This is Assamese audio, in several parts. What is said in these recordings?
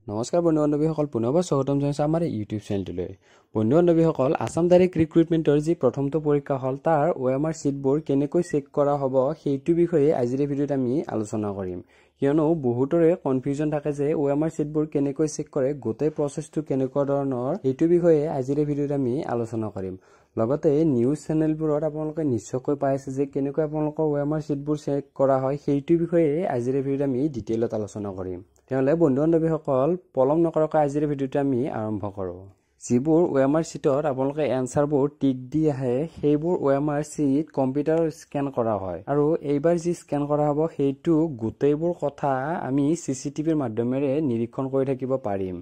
নমস্কাৰ বন্ধু বান্ধৱীসকল, পুনৰবাৰ স্বাগতম জনাইছোঁ আমাৰ ইউটিউব চেনেলটোলৈ। বন্ধু বান্ধৱীসকল, আছাম ডাইৰেক্ট ৰিক্ৰুটমেণ্টৰ যি প্ৰথমটো পৰীক্ষা হ'ল তাৰ OMR ছিটবোৰ কেনেকৈ চেক কৰা হ'ব সেইটো বিষয়ে আজিৰ ভিডিঅ'ত আমি আলোচনা কৰিম। কিয়নো বহুতৰে কনফিউজন থাকে যে OMR ছিটবোৰ কেনেকৈ চেক কৰে, গোটেই প্ৰচেছটো কেনেকুৱা ধৰণৰ, এইটো বিষয়ে আজিৰ ভিডিঅ'ত আমি আলোচনা কৰিম। লগতে নিউজ চেনেলবোৰত আপোনালোকে নিশ্চয়কৈ পাই আছে যে কেনেকৈ আপোনালোকৰ OMR ছিটবোৰ চেক কৰা হয়, সেইটো বিষয়ে আজিৰ ভিডিঅ'ত আমি ডিটেইলত আলোচনা কৰিম। তেতিয়াহ'লে বন্ধু বান্ধৱীসকল, পলম নকৰাকৈ আজিৰ ভিডিঅ'টো আমি আৰম্ভ কৰোঁ। যিবোৰ OMR ছিটত আপোনালোকে এনচাৰবোৰ টিক দি আহে, সেইবোৰ OMR ছিট কম্পিউটাৰত স্কেন কৰা হয়। আৰু এইবাৰ যি স্কেন কৰা হ'ব সেইটো গোটেইবোৰ কথা আমি CCTVৰ মাধ্যমেৰে নিৰীক্ষণ কৰি থাকিব পাৰিম।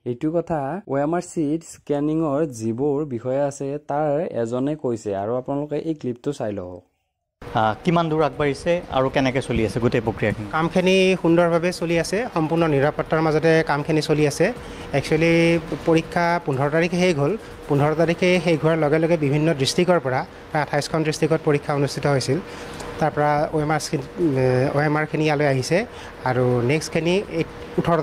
এইটো কথা OMR ছিট স্কেনিঙৰ যিবোৰ বিষয় আছে তাৰ এজনে কৈছে, আৰু আপোনালোকে এই ক্লিপটো চাই লওক। কিমান দূৰ আগবাঢ়িছে আৰু কেনেকৈ চলি আছে গোটেই প্ৰক্ৰিয়াখিনি? কামখিনি সুন্দৰভাৱে চলি আছে, সম্পূৰ্ণ নিৰাপত্তাৰ মাজতে কামখিনি চলি আছে। একচুৱেলি পৰীক্ষা 15 তাৰিখে শেষ হ'ল। 15 তাৰিখে শেষ হোৱাৰ লগে লগে বিভিন্ন ডিষ্ট্ৰিক্টৰ পৰা প্ৰায় 28খন ডিষ্ট্ৰিক্টত পৰীক্ষা অনুষ্ঠিত হৈছিল। তাৰ পৰা OMRখিনি ইয়ালৈ আহিছে আৰু নেক্সটখিনি 18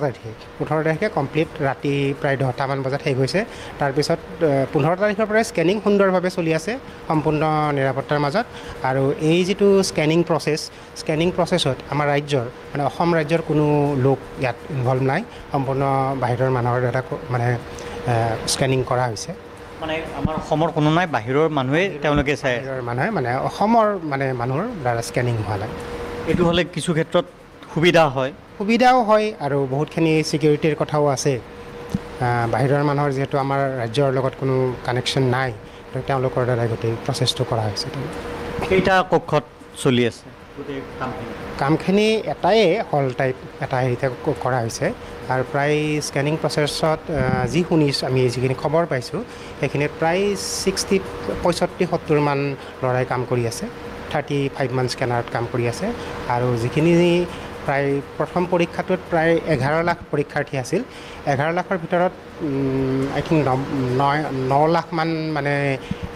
তাৰিখে কমপ্লিট ৰাতি প্ৰায় 10টামান বজাত শেষ হৈছে। তাৰপিছত 15 তাৰিখৰ পৰাই স্কেনিং সুন্দৰভাৱে চলি আছে সম্পূৰ্ণ নিৰাপত্তাৰ মাজত। আৰু এই যিটো স্কেনিং প্ৰচেছত আমাৰ ৰাজ্যৰ মানে অসম ৰাজ্যৰ কোনো লোক ইয়াত ইনভলভ নাই, সম্পূৰ্ণ বাহিৰৰ মানুহৰ দ্বাৰা মানে স্কেনিং কৰা হৈছে। মানে আমাৰ অসমৰ কোনো নাই, বাহিৰৰ মানুহে তেওঁলোকে চাই, বাহিৰৰ মানুহে মানে অসমৰ মানে মানুহৰ দ্বাৰা স্কেনিং হোৱা নাই। এইটো হ'লে কিছু ক্ষেত্ৰত সুবিধাও হয় আৰু বহুতখিনি ছিকিউৰিটিৰ কথাও আছে। বাহিৰৰ মানুহৰ যিহেতু আমাৰ ৰাজ্যৰ লগত কোনো কানেকশ্যন নাই, তেওঁলোকৰ দ্বাৰা গোটেই প্ৰচেছটো কৰা হৈছে। কেইটা কক্ষত চলি আছে কামখিনি? এটাই হল টাইপ এটা হেৰিতে কৰা হৈছে। আৰু প্ৰায় স্কেনিং প্ৰচেছত যি শুনিছোঁ, আমি যিখিনি খবৰ পাইছোঁ সেইখিনিত প্ৰায় 65-70মান ল'ৰাই কাম কৰি আছে। 35মান স্কেনাৰত কাম কৰি আছে। আৰু যিখিনি প্ৰায় প্ৰথম পৰীক্ষাটোত প্ৰায় 11 লাখ পৰীক্ষাৰ্থী আছিল। 11 লাখৰ ভিতৰত আই থিংক 9 লাখমান মানে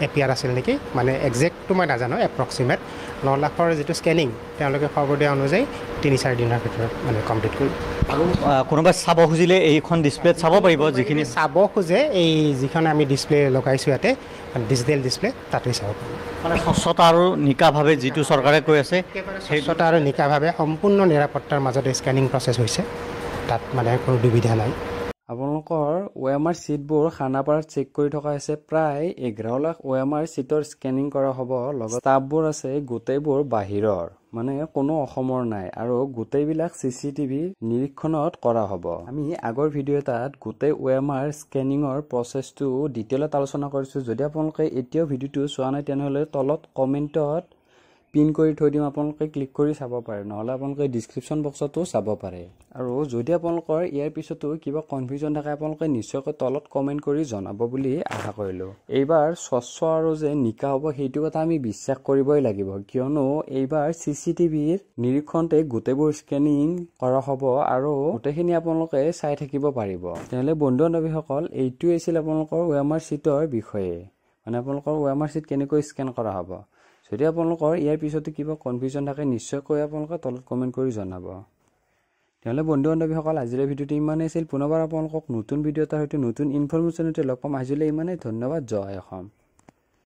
এপিয়াৰ আছিল নেকি, মানে একজেক্টটো মই নাজানো, এপ্ৰক্সিমেট 9 লাখৰ যিটো স্কেনিং তেওঁলোকে খবৰ দিয়া অনুযায়ী 3-4 দিনৰ ভিতৰত মানে কমপ্লিট কৰিব। আৰু কোনোবাই চাব খুজিলে এইখন ডিছপ্লেত চাব পাৰিব, যিখিনি চাব খোজে এই যিখন আমি ডিছপ্লে লগাইছোঁ ইয়াতে ডিজিটেল ডিছপ্লে, তাতেই চাব পাৰিব। মানে স্বচ্ছতা আৰু নিকাভাৱে যিটো চৰকাৰে কৈ আছে, স্বচ্ছতা আৰু নিকাভাৱে সম্পূৰ্ণ নিৰাপত্তাৰ মাজতে স্কেনিং প্ৰচেছ হৈছে, তাত মানে কোনো দুবিধা নাই। আপোনালোকৰ OMR ছিটবোৰ খানাপাৰাত চেক কৰি থকা হৈছে। প্ৰায় 11 লাখ OMR ছিটৰ স্কেনিং কৰা হ'ব। লগত ষ্টাফবোৰ আছে গোটেইবোৰ বাহিৰৰ, মানে কোনো অসমৰ নাই, আৰু গোটেইবিলাক CCTV নিৰীক্ষণত কৰা হ'ব। আমি আগৰ ভিডিঅ' এটাত গোটেই OMR স্কেনিঙৰ প্ৰচেছটো ডিটেইলত আলোচনা কৰিছোঁ। যদি আপোনালোকে এতিয়াও ভিডিঅ'টো চোৱা নাই তেনেহ'লে তলত কমেণ্টত পিন কৰি থৈ দিম, আপোনালোকে ক্লিক কৰি চাব পাৰে, নহ'লে আপোনালোকে ডিছক্ৰিপশ্যন বক্সতো চাব পাৰে। আৰু যদি আপোনালোকৰ ইয়াৰ পিছতো কিবা কনফিউজন থাকে আপোনালোকে নিশ্চয়কৈ তলত কমেণ্ট কৰি জনাব বুলি আশা কৰিলোঁ। এইবাৰ স্বচ্ছ আৰু যে নিকা হ'ব সেইটো কথা আমি বিশ্বাস কৰিবই লাগিব, কিয়নো এইবাৰ CCTVৰ নিৰীক্ষণতে গোটেইবোৰ স্কেনিং কৰা হ'ব আৰু গোটেইখিনি আপোনালোকে চাই থাকিব পাৰিব। তেনেহ'লে বন্ধু বান্ধৱীসকল, এইটোৱেই আছিল আপোনালোকৰ OMR ছিটৰ বিষয়ে, মানে আপোনালোকৰ OMR ছিট কেনেকৈ স্কেন কৰা হ'ব। যদি আপোনালোকৰ ইয়াৰ পিছতো কিবা কনফিউজন থাকে নিশ্চয়কৈ আপোনালোকে তলত কমেণ্ট কৰি জনাব। তেতিয়াহ'লে বন্ধু বান্ধৱীসকল, আজিৰ ভিডিঅ'টো ইমানেই আছিল। পুনৰবাৰ আপোনালোকক নতুন ভিডিঅ' এটাৰ সৈতে নতুন ইনফৰমেশ্যনতে লগ পাম। আজিলৈ ইমানেই, ধন্যবাদ। জয় অসম।